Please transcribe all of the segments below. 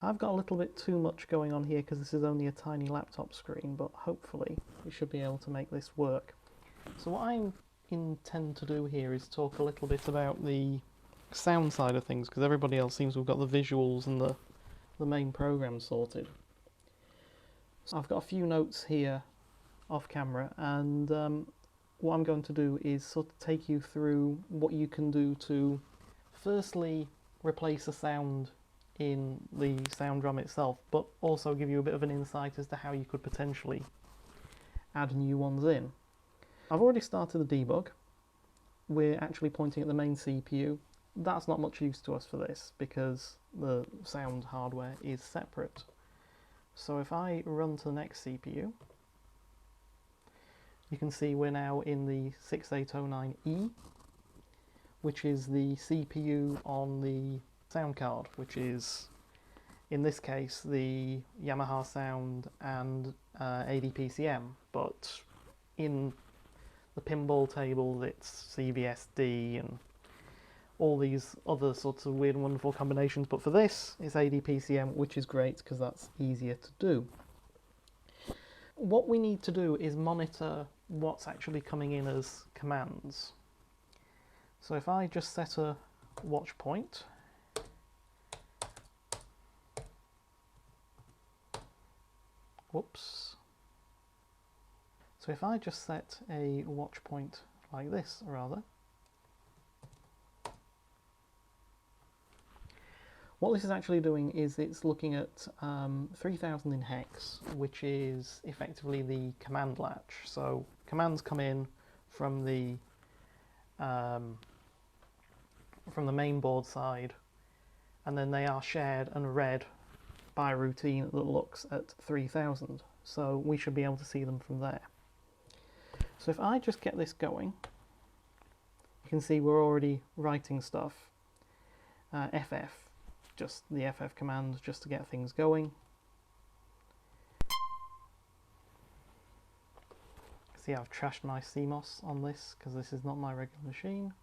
I've got a little bit too much going on here because this is only a tiny laptop screen, but hopefully we should be able to make this work. So what I intend to do here is talk a little bit about the sound side of things, because everybody else seems to have got the visuals and the main program sorted. So I've got a few notes here off camera, and what I'm going to do is sort of take you through what you can do to firstly replace a sound in the sound drum itself, but also give you a bit of an insight as to how you could potentially add new ones in. I've already started the debug. We're actually pointing at the main CPU. That's not much use to us for this because the sound hardware is separate. So if I run to the next CPU, you can see we're now in the 6809E, which is the CPU on the sound card, which is, in this case, the Yamaha Sound and ADPCM, but in the pinball table it's CVSD and all these other sorts of weird and wonderful combinations, but for this it's ADPCM, which is great because that's easier to do. What we need to do is monitor what's actually coming in as commands. So if I just set a watch point, whoops. So if I just set a watch point like this, rather, what this is actually doing is it's looking at 3000 in hex, which is effectively the command latch. So commands come in from the main board side, and then they are shared and read by a routine that looks at 3000. So we should be able to see them from there. So if I just get this going, you can see we're already writing stuff. FF, just the FF command just to get things going. See, I've trashed my CMOS on this because this is not my regular machine.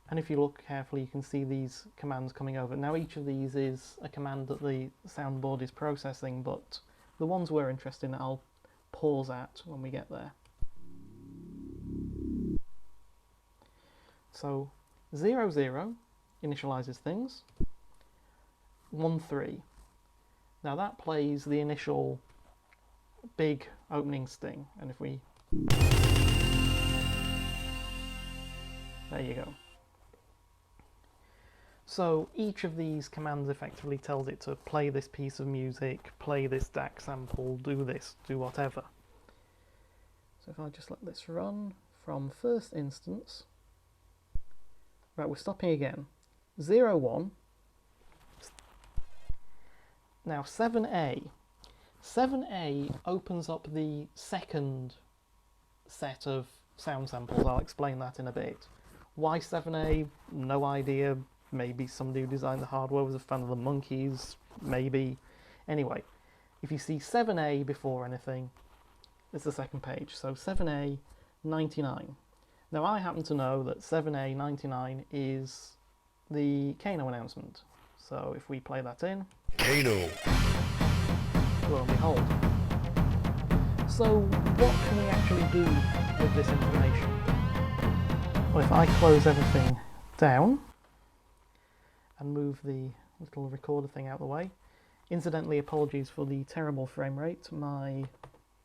And if you look carefully, you can see these commands coming over. Now each of these is a command that the soundboard is processing, but the ones we're interested in I'll pause at when we get there. So 0, 0 initializes things. 1, 3. Now that plays the initial big opening sting, and if we... There you go. So each of these commands effectively tells it to play this piece of music, play this DAC sample, do this, do whatever. So if I just let this run from first instance, right, we're stopping again. 0, 1. Now 7A. 7A opens up the second set of sound samples. I'll explain that in a bit. Why 7A? No idea. Maybe somebody who designed the hardware was a fan of the Monkees, maybe. Anyway, if you see 7A before anything, it's the second page. So 7A 99. Now I happen to know that 7A 99 is the Kano announcement. So if we play that in, Kano, lo and behold. So what can we actually do with this information? Well, if I close everything down and move the little recorder thing out of the way. Incidentally, apologies for the terrible frame rate. My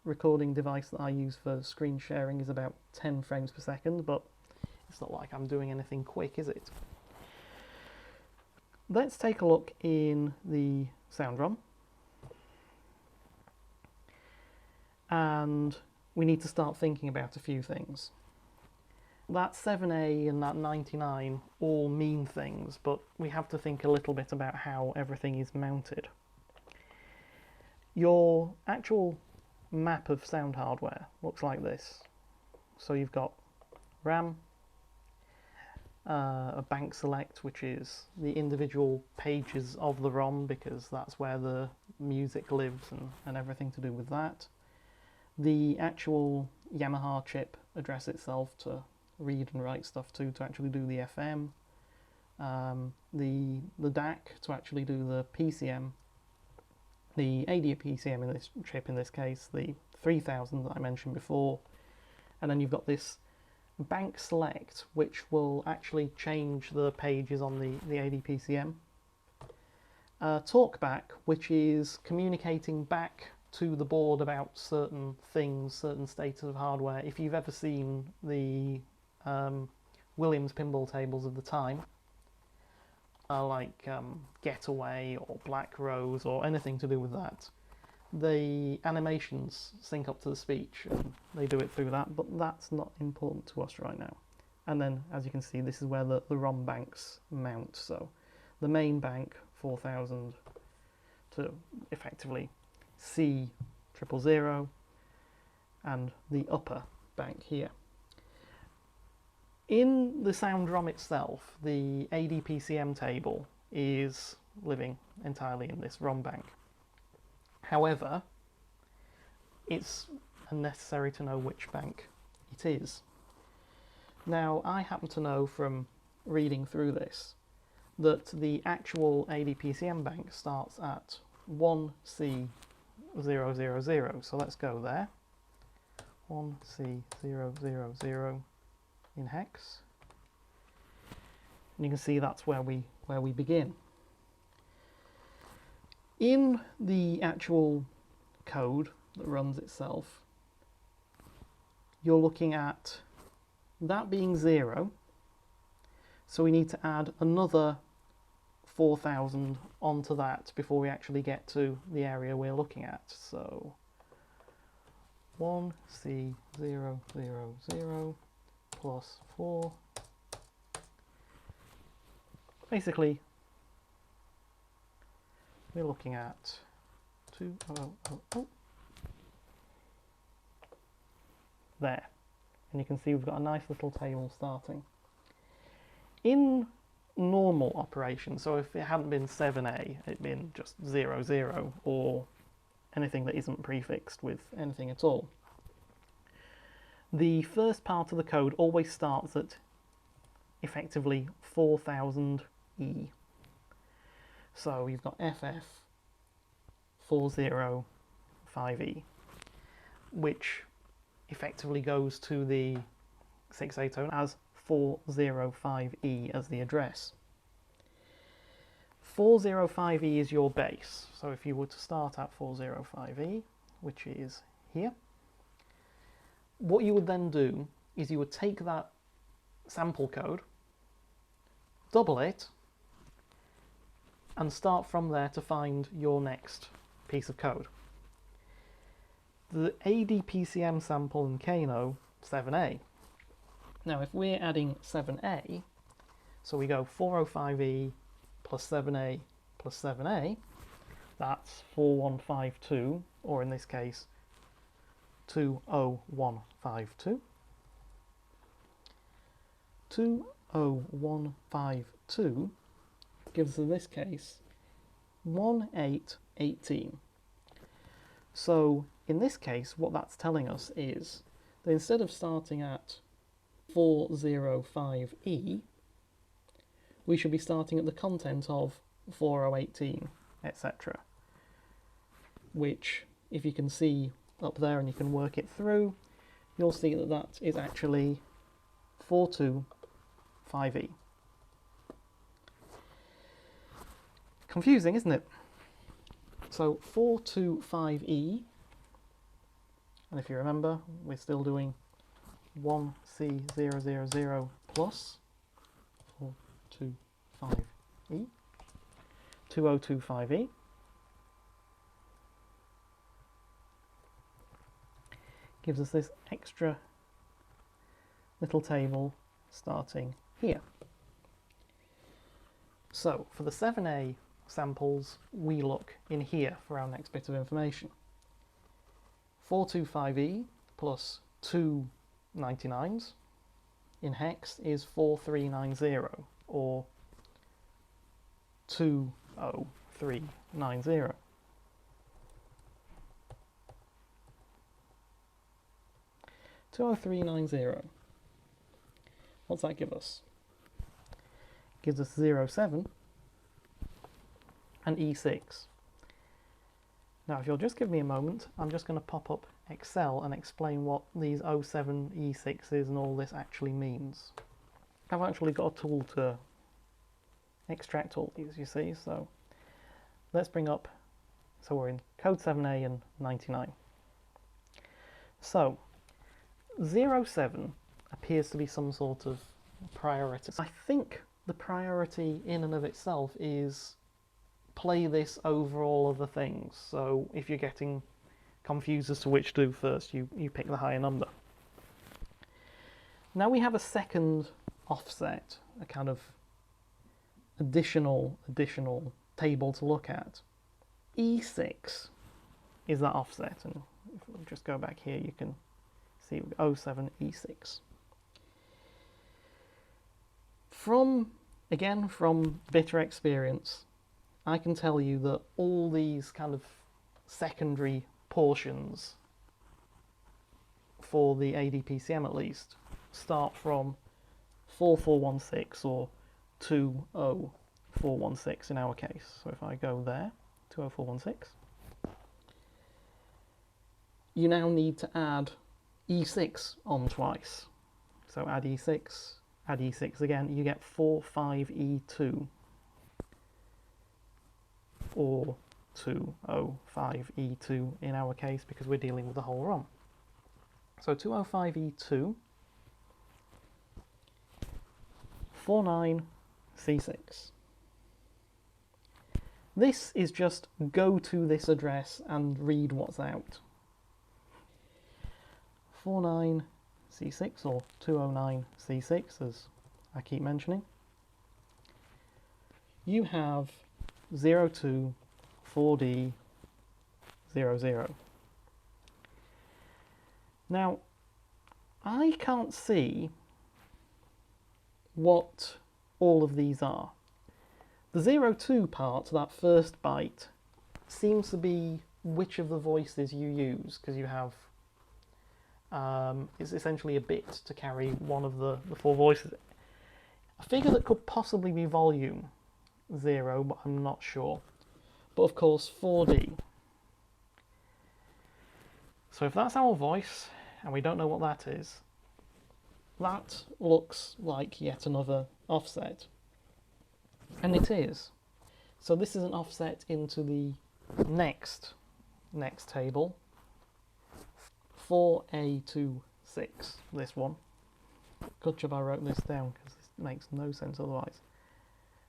recording device that I use for screen sharing is about 10 frames per second, but it's not like I'm doing anything quick, is it? Let's take a look in the sound ROM. And we need to start thinking about a few things. That 7A and that 99 all mean things, but we have to think a little bit about how everything is mounted. Your actual map of sound hardware looks like this. So you've got RAM, a bank select, which is the individual pages of the ROM, because that's where the music lives and everything to do with that. The actual Yamaha chip address itself to read and write stuff to actually do the FM. the DAC to actually do the PCM, the ADPCM in this chip in this case, the 3000 that I mentioned before, and then you've got this bank select which will actually change the pages on the ADPCM. Talkback, which is communicating back to the board about certain things, certain states of hardware. If you've ever seen the Williams pinball tables of the time, like Getaway or Black Rose or anything to do with that, the animations sync up to the speech and they do it through that, but that's not important to us right now. And then, as you can see, this is where the ROM banks mount. So the main bank 4000 to effectively C000 and the upper bank here. In the sound ROM itself, the ADPCM table is living entirely in this ROM bank. However, it's unnecessary to know which bank it is. Now, I happen to know from reading through this that the actual ADPCM bank starts at 1C000, so let's go there. 1C000 in hex, and you can see that's where we begin. In the actual code that runs itself, you're looking at that being 0, so we need to add another 4000 onto that before we actually get to the area we're looking at. So 1C000 plus 4. Basically, we're looking at 2000 there, and you can see we've got a nice little table starting. In normal operation, so if it hadn't been 7A, it'd been just 00 or anything that isn't prefixed with anything at all. The first part of the code always starts at effectively 4000E. So you've got FF 405E, which effectively goes to the 680 as 405E as the address. 405E is your base, so if you were to start at 405E, which is here, what you would then do is you would take that sample code, double it, and start from there to find your next piece of code. The ADPCM sample in Kano 7A. Now if we're adding 7A, so we go 405E plus 7A plus 7A, that's 4152, or in this case 20152. 20152 gives us in this case 1818. So in this case what that's telling us is that instead of starting at 405E, we should be starting at the content of 4018, etc. Which, if you can see up there and you can work it through, you'll see that that is actually 425E. Confusing, isn't it? So 425E, and if you remember, we're still doing 1C000 plus 425E, 2025E. Gives us this extra little table starting here. So for the 7A samples, we look in here for our next bit of information. 425E plus 2 99s in hex is 4390, or 20390. What's that give us? gives us 07 and E6. Now if you'll just give me a moment, I'm just going to pop up Excel and explain what these 07 E6s and all this actually means. I've actually got a tool to extract all these, you see, so let's bring up, so we're in code 7A and 99. So 07 appears to be some sort of priority. I think the priority in and of itself is play this over all other things. So if you're getting confused as to which to do first, you pick the higher number. Now we have a second offset, a kind of additional table to look at. E6 is that offset, and if we just go back here, you can see 07 E6. From bitter experience, I can tell you that all these kind of secondary portions, for the ADPCM at least, start from 4416 or 20416 in our case. So if I go there, 20416, you now need to add E6 on twice. So add E6 again, you get 45E2 or 205E2 in our case because we're dealing with the whole ROM. So 205E2, 49C6. This is just go to this address and read what's out. 49C6 or 209C6, as I keep mentioning. You have 02 4D 00. Now, I can't see what all of these are. The 02 part, that first byte, seems to be which of the voices you use, because you have it's essentially a bit to carry one of the four voices. A figure that could possibly be volume 0, but I'm not sure. But of course 4D. So if that's our voice, and we don't know what that is, that looks like yet another offset. And it is. So this is an offset into the next table, 4A26, this one. Good job I wrote this down because this makes no sense otherwise.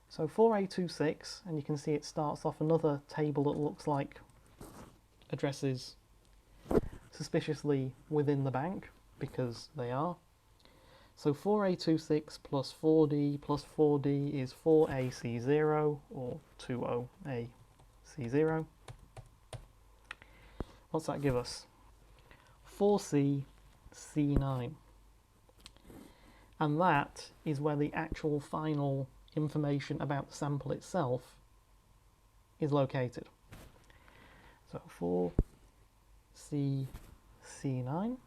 So 4A26, and you can see it starts off another table that looks like addresses suspiciously within the bank, because they are. So 4A26 plus 4D is 4AC0 or 20AC0. What's that give us? 4C9. And that is where the actual final information about the sample itself is located. So 4C9.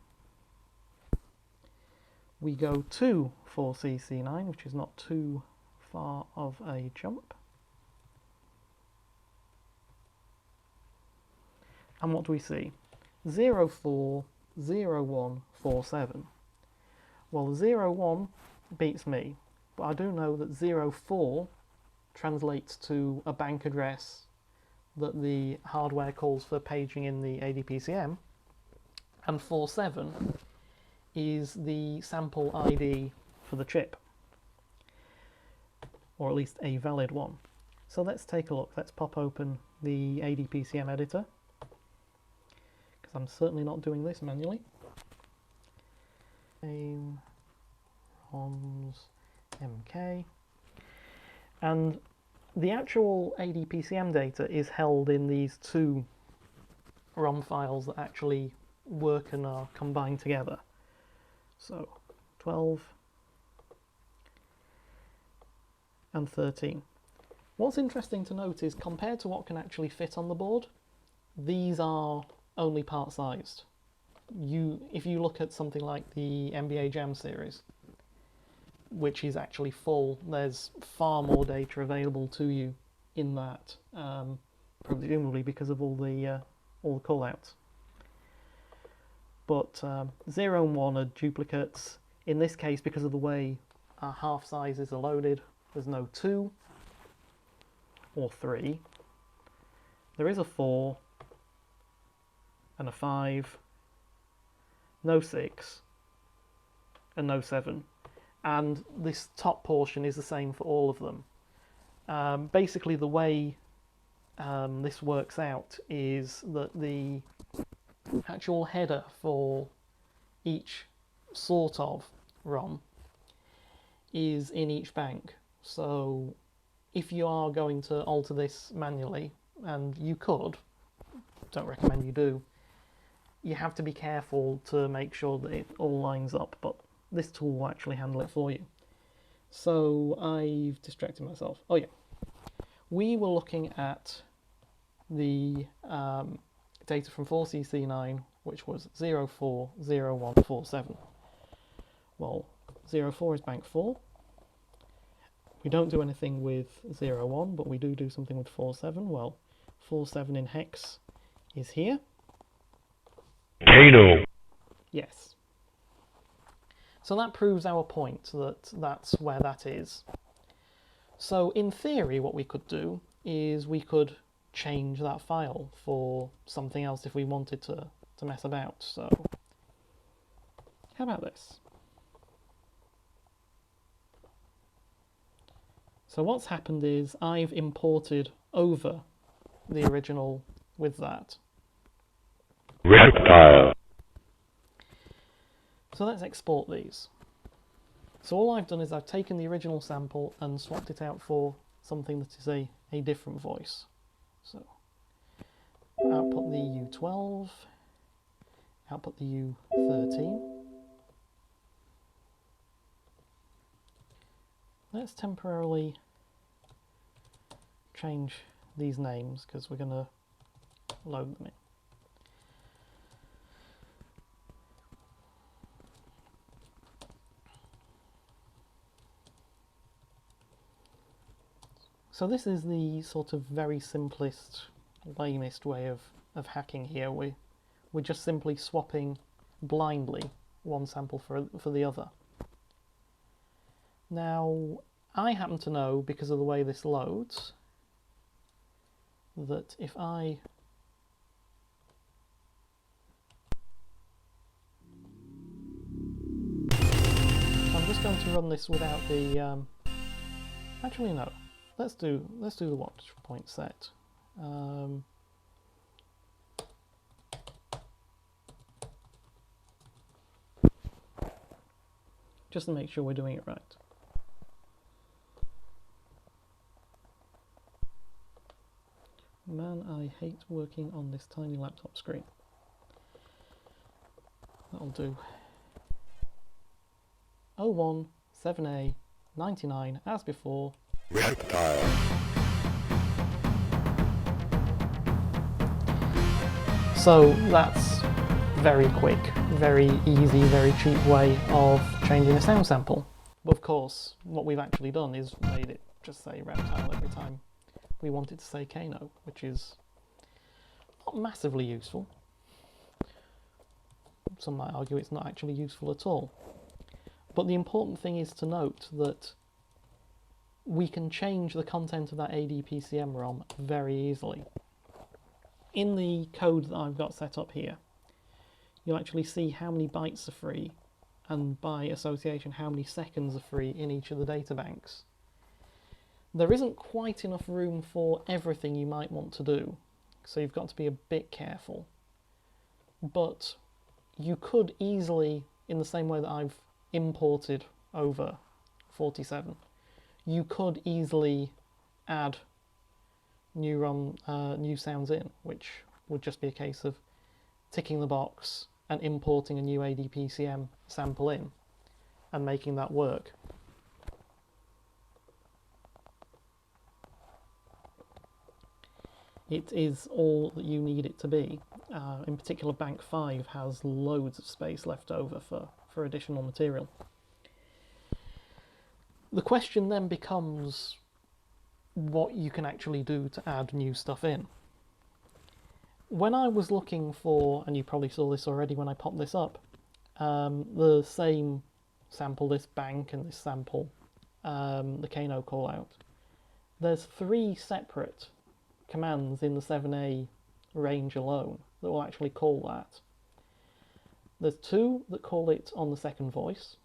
We go to 4C9, which is not too far of a jump. And what do we see? 040147. Well, 01 beats me, but I do know that 04 translates to a bank address that the hardware calls for paging in the ADPCM, and 47 is the sample ID for the chip, or at least a valid one. So let's take a look. Let's pop open the ADPCM editor, because I'm certainly not doing this manually. ROMs MK, and the actual ADPCM data is held in these two ROM files that actually work and are combined together. So 12 and 13. What's interesting to note is, compared to what can actually fit on the board, these are only part-sized. If you look at something like the NBA Jam series, which is actually full. There's far more data available to you in that, presumably because of all the callouts. But 0 and 1 are duplicates. In this case, because of the way our half sizes are loaded, there's no 2 or 3. There is a 4 and a 5, no 6, and no 7. And this top portion is the same for all of them. Basically, the way this works out is that the actual header for each sort of ROM is in each bank. So if you are going to alter this manually, and you could, don't recommend you do, you have to be careful to make sure that it all lines up, but this tool will actually handle it for you. So I've distracted myself. Oh yeah, we were looking at the data from 4CC9, which was 040147. Well, 04 is bank 4. We don't do anything with 01, but we do something with 47. Well, 47 in hex is here. Kano. Yes. So that proves our point that that's where that is. So in theory, what we could do is we could change that file for something else if we wanted to mess about. So how about this? So what's happened is I've imported over the original with that. Reptile. So let's export these. So all I've done is I've taken the original sample and swapped it out for something that is a different voice. So output the U12, output the U13. Let's temporarily change these names because we're going to load them in. So this is the sort of very simplest, lamest way of hacking here. We're just simply swapping blindly one sample for the other. Now, I happen to know, because of the way this loads, that if I I'm just going to run this without the actually no. Let's do the watch point set. Just to make sure we're doing it right. Man, I hate working on this tiny laptop screen. That'll do. 017A 99 as before. Reptile. So that's very quick, very easy, very cheap way of changing a sound sample. But of course, what we've actually done is made it just say reptile every time we want it to say Kano, which is not massively useful. Some might argue it's not actually useful at all. But the important thing is to note that we can change the content of that ADPCM ROM very easily. In the code that I've got set up here, you'll actually see how many bytes are free, and by association how many seconds are free in each of the data banks. There isn't quite enough room for everything you might want to do, so you've got to be a bit careful. But you could easily, in the same way that I've imported over 47, you could easily add new sounds in, which would just be a case of ticking the box and importing a new ADPCM sample in and making that work. It is all that you need it to be. In particular, Bank 5 has loads of space left over for additional material. The question then becomes what you can actually do to add new stuff in. When I was looking for, and you probably saw this already when I popped this up, the same sample, this bank and this sample, the Kano callout, there's 3 separate commands in the 7A range alone that will actually call that. There's 2 that call it on the second voice,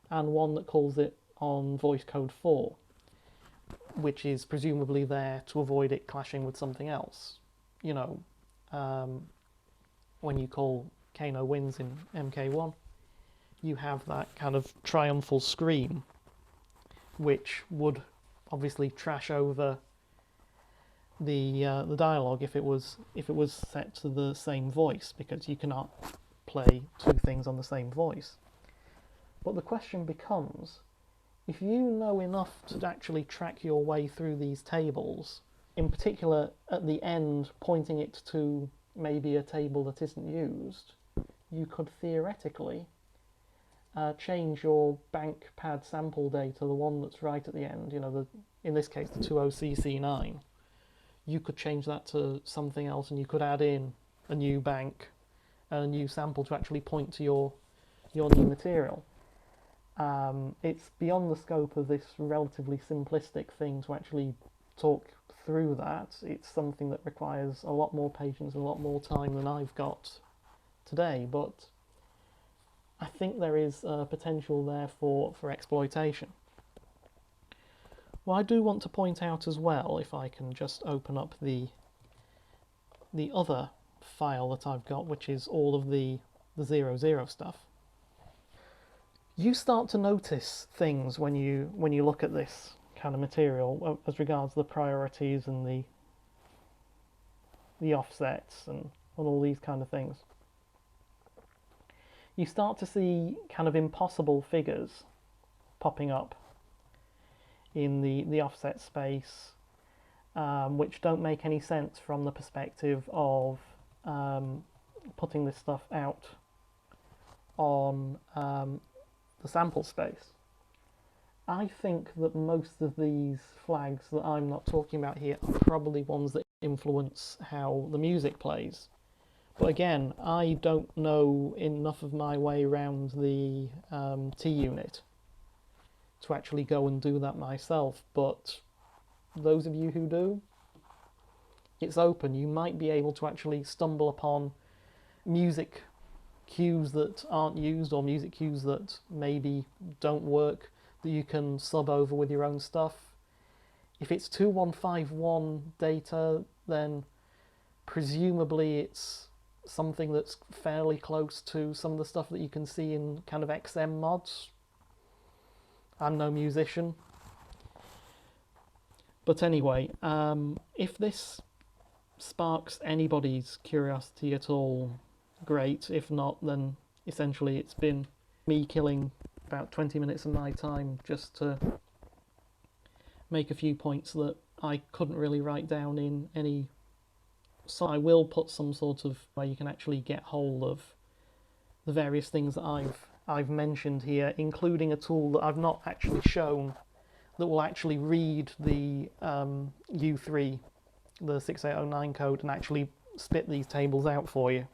and 1 that calls it on voice code 4, which is presumably there to avoid it clashing with something else. You know, when you call Kano wins in MK1, you have that kind of triumphal scream, which would obviously trash over the dialogue if it was set to the same voice, because you cannot play 2 things on the same voice. But the question becomes, if you know enough to actually track your way through these tables, in particular at the end pointing it to maybe a table that isn't used, you could theoretically change your bank pad sample data, the one that's right at the end, you know, in this case the 20CC9, you could change that to something else, and you could add in a new bank and a new sample to actually point to your new material. It's beyond the scope of this relatively simplistic thing to actually talk through that. It's something that requires a lot more patience and a lot more time than I've got today, but I think there is potential there for exploitation. Well, I do want to point out as well, if I can just open up the other file that I've got, which is all of the 00 stuff. You start to notice things when you look at this kind of material as regards the priorities and the offsets and all these kind of things. You start to see kind of impossible figures popping up in the offset space, which don't make any sense from the perspective of putting this stuff out on the sample space. I think that most of these flags that I'm not talking about here are probably ones that influence how the music plays. But again, I don't know enough of my way around the T-unit to actually go and do that myself, but those of you who do, it's open. You might be able to actually stumble upon music cues that aren't used, or music cues that maybe don't work, that you can sub over with your own stuff. If it's 2151 data, then presumably it's something that's fairly close to some of the stuff that you can see in kind of XM mods. I'm no musician. But anyway, if this sparks anybody's curiosity at all, great. If not, then essentially it's been me killing about 20 minutes of my time just to make a few points that I couldn't really write down in any. So I will put some sort of where you can actually get hold of the various things that I've mentioned here, including a tool that I've not actually shown that will actually read the U3, the 6809 code, and actually spit these tables out for you.